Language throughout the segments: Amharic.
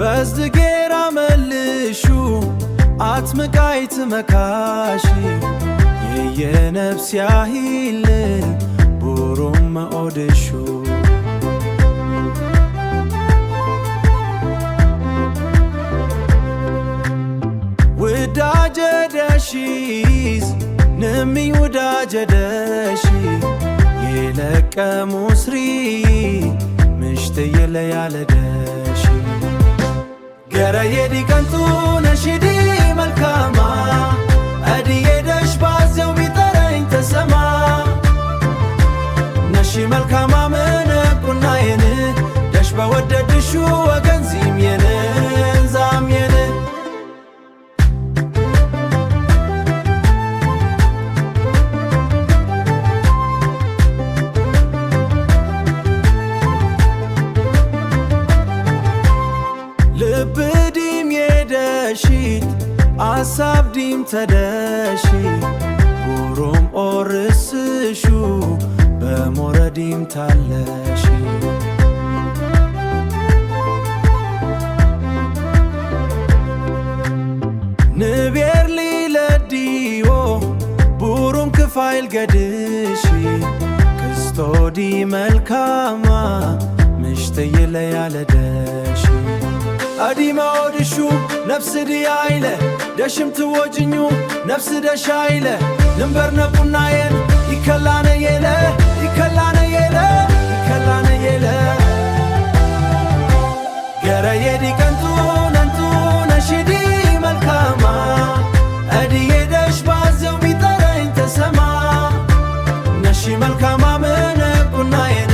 በዝጌራ መልሹ አትምቃይት መካሺ የየነፍስ ያሂል ቡሩም ኦድሹ ውዳጀደሺስ ንሚ ውዳጀደሺ የለቀሙ ስሪ ምሽት የለያለደሺ ገረ የዲቀንቱ ነሽዲ መልካማ አዲ የደሽ ባዘው ቢጠረኝ ተሰማ ነሺ መልካማ መነቁና የን ደሽ በወደድሹ ወገንዚም የን ዛም የን ልብዲም የደሺት አሳብ ዲም ተደሺ ቡሩም ኦርስሹ በሞረዲም ታለሺ ንቤር ሊለዲዮ ቡሩም ክፋይል ገድሺ ክስቶዲ መልካማ ምሽት የለያለደሺ አዲማ ወድሹ ነፍስ ዲያይለ ደሽም ትወጅኙ ነፍስ ደሻይለ ልንበር ነቁናየን ይከላነ የለ ይከላነ የለ ይከላነ የለ ገረ የዲቀንቱ ነንቱ ነሽዲ መልካማ አዲ የደሽ ባዘው ቢጠረኝ ተሰማ ነሺ መልካማ መነቁናየን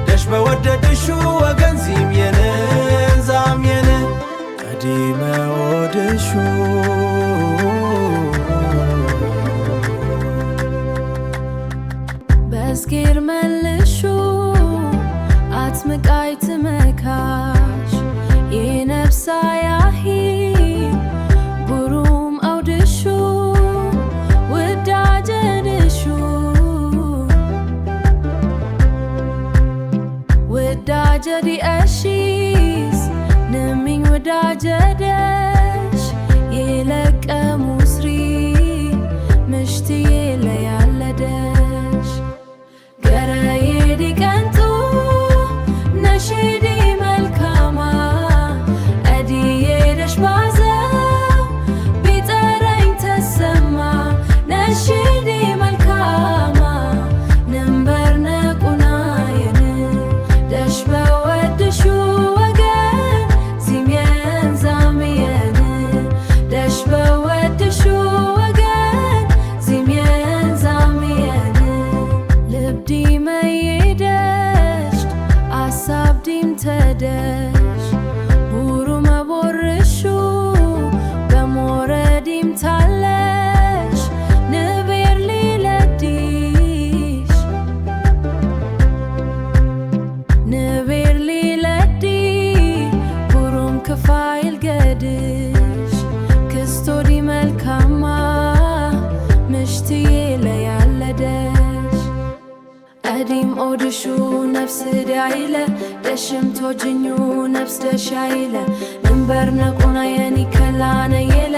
ደሽ በወደድሹ ወገንዚም የን ዛም የን ቀዲመ ወድሹ በዝጌር መልሹ አትምቃይት መካሽ የነፍሳ ያሂል ቡሩም አውድሹ ውዳጀድሹ ውዳጀዲ እሺስ ንሚኝ ውዳጀደሽ የለቀሙ ስሪ ምሽት የለያለደሽ ገረ የዲቀንቱ ነሽዲ መልካማ አዲ የደሽ ባዘው ቢጠረኝ ተሰማ ነሽዲ መልካማ ንንበር ነቁናየን ደሽ በወድሹ ወገን ዚምየን ዛምየን ደሽ በወድሹ ወገን ዚምየን ዛምየን ልብዲ መይደሽ አሳብ ዲም ተደሽ ቡሩ መቦርሹ በሞረዲም ታለሽ ንቤር ሊለዲሽ ንቤር ሊለዲ ቡሩም ክፋይል ገድሽ ክስቶዲ መልካማ ምሽት የለያለደሽ አዲም ኦድሹ ነፍስ ዳይለ ደሽም ቶጅኙ ነፍስ ደሻይለ ንንበር ነቁናየን ይከላነ የለ